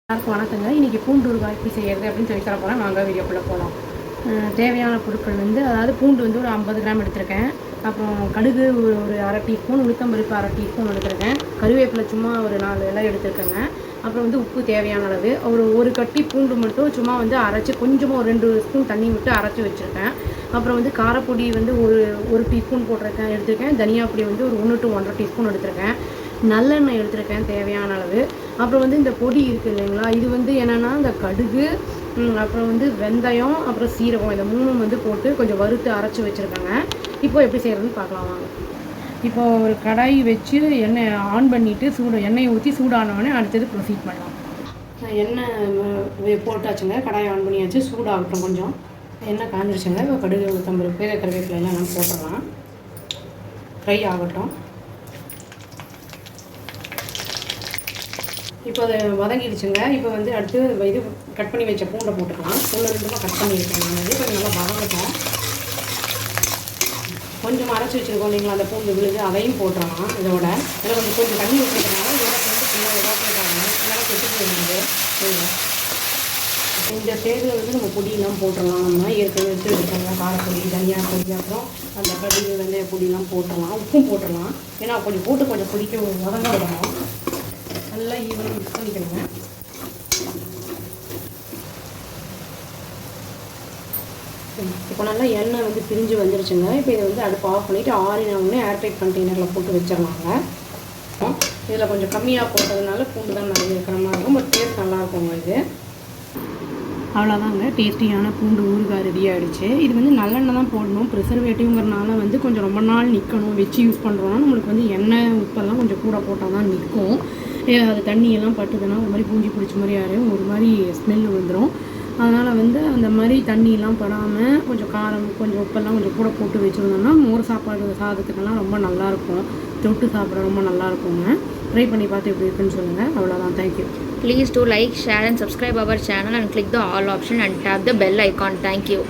எல்லாருக்கும் வணக்கங்க. இன்றைக்கி பூண்டு ஊறுகாய் எப்படி செய்கிறது அப்படின்னு சொல்லி தர போகிறேன். வாங்க வீடியோக்குள்ளே போகலாம். தேவையான பொருட்கள் அதாவது பூண்டு ஒரு 50 கிராம் எடுத்திருக்கேன். அப்புறம் கடுகு ஒரு அரை டீஸ்பூன், உளுத்தம்பருப்பு அரை டீஸ்பூன் எடுத்திருக்கேன். கருவேப்பிலை சும்மா ஒரு 4 இலை எடுத்துருக்கேங்க. அப்புறம் உப்பு தேவையான அளவு, ஒரு கட்டி பூண்டு மட்டும் சும்மா அரைச்சி கொஞ்சமாக ஒரு 2 ஸ்பூன் தண்ணி விட்டு அரைச்சி வச்சுருக்கேன். அப்புறம் காரப்பொடி ஒரு டீஸ்பூன் போட்டிருக்கேன் எடுத்திருக்கேன். தனியா பொடி ஒரு 1 to 1.5 டீஸ்பூன் எடுத்திருக்கேன். நல்லெண்ணெய் எடுத்திருக்கேன் தேவையான அளவு. அப்புறம் இந்த பொடி இருக்குது இல்லைங்களா, இது என்னென்னா இந்த கடுகு, அப்புறம் வெந்தயம், அப்புறம் சீரகம், இதை 3 போட்டு கொஞ்சம் வறுத்து அரைச்சி வச்சுருக்கேங்க. இப்போ எப்படி செய்கிறதுன்னு பார்க்கலாம் வாங்க. இப்போ ஒரு கடாய் வச்சு எண்ணெய் ஆன் பண்ணிவிட்டு எண்ணெயை ஊற்றி சூடானோடனே அடுத்தது ப்ரொசீட் பண்ணலாம். எண்ணெய் போட்டாச்சுங்க, கடாயை ஆன் பண்ணியாச்சு, சூடாகட்டும். கொஞ்சம் எண்ணெய் காஞ்சிருச்சுங்க. இப்போ கடுகு, உளுத்தம்பருப்பு, கருவேப்பிலை எல்லாம் போட்டுடலாம். ஃப்ரை ஆகட்டும். இப்போ அதை வதங்கிடுச்சுங்க. இப்போ அடுத்து இது கட் பண்ணி வச்ச பூண்டை போட்டுக்கலாம். 1-2 கட் பண்ணி வச்சுருக்காங்க. கொஞ்சம் நல்லா வதங்கட்டும். கொஞ்சம் அரைச்சி வச்சுருக்கோம் இல்லைங்களா, அந்த பூண்டு விழுது, அதையும் போட்டுடலாம். இதோட இதில் கொஞ்சம் தண்ணி ஊற்றிக்கிறதுனால இதோட ஃபுல்லாக எவாப்ரேட் ஆகணும். இதெல்லாம் கெட்டு போயிருந்தது. இந்த ஸ்டேஜில் நம்ம பொடியெல்லாம் போட்டுடலாம். நம்ம ஏற்கனவே எடுத்து வச்சுருக்காங்க காரப்பொடி, தனியா பொடி, அப்புறம் அந்த கடுகு, வெந்தய பொடியெல்லாம் போட்டுடலாம். உப்பும் போட்டுடலாம். ஏன்னா கொஞ்சம் போட்டு கொஞ்சம் பொடிக்க வதங்க விடணும். நல்லா ஈவனாக மிக்ஸ் பண்ணிக்கணுங்க. இப்போ நல்லா எண்ணெய் பிரிஞ்சு வந்துருச்சுங்க. இப்போ இதை அடுப்பு ஆஃப் பண்ணிவிட்டு ஆறினவுடனே ஏர்டைட் கண்டெய்னரில் போட்டு வச்சிடலாங்க. இதில் கொஞ்சம் கம்மியாக போட்டதுனால பூண்டு தான் நிறைய இருக்கிற மாதிரி இருக்கும். பட் டேஸ்ட் நல்லாயிருக்குங்க. இது அவ்வளோதாங்க, டேஸ்டியான பூண்டு ஊறுகாய் ரெடி ஆகிடுச்சு. இது நல்லெண்ணெய் தான் போடணும். ப்ரிசர்வேட்டிவ்ங்கிறனால கொஞ்சம் ரொம்ப நாள் நிற்கணும். வச்சு யூஸ் பண்ணுறோன்னா நம்மளுக்கு எண்ணெய் உப்பெல்லாம் கொஞ்சம் கூட போட்டால் தான் நிற்கும். அது தண்ணியெல்லாம் பட்டுதுன்னா ஒரு மாதிரி பூஞ்சி பிடிச்ச மாதிரி ஆகிடும், ஒரு மாதிரி ஸ்மெல் வந்துடும். அதனால் அந்த மாதிரி தண்ணியெல்லாம் படாமல் கொஞ்சம் காரம், கொஞ்சம் உப்பெல்லாம் கொஞ்சம் கூட போட்டு வச்சுருந்தோம்னா மோர் சாதத்துக்கெல்லாம் ரொம்ப நல்லாயிருக்கும். தொட்டு சாப்பிட ரொம்ப நல்லாயிருக்குங்க. ட்ரை பண்ணி பார்த்து எப்படி இருக்குன்னு சொல்லுங்கள். அவ்வளோதான். Thank you. Please do like, share and subscribe our channel and click the all option and tap the bell icon. Thank you.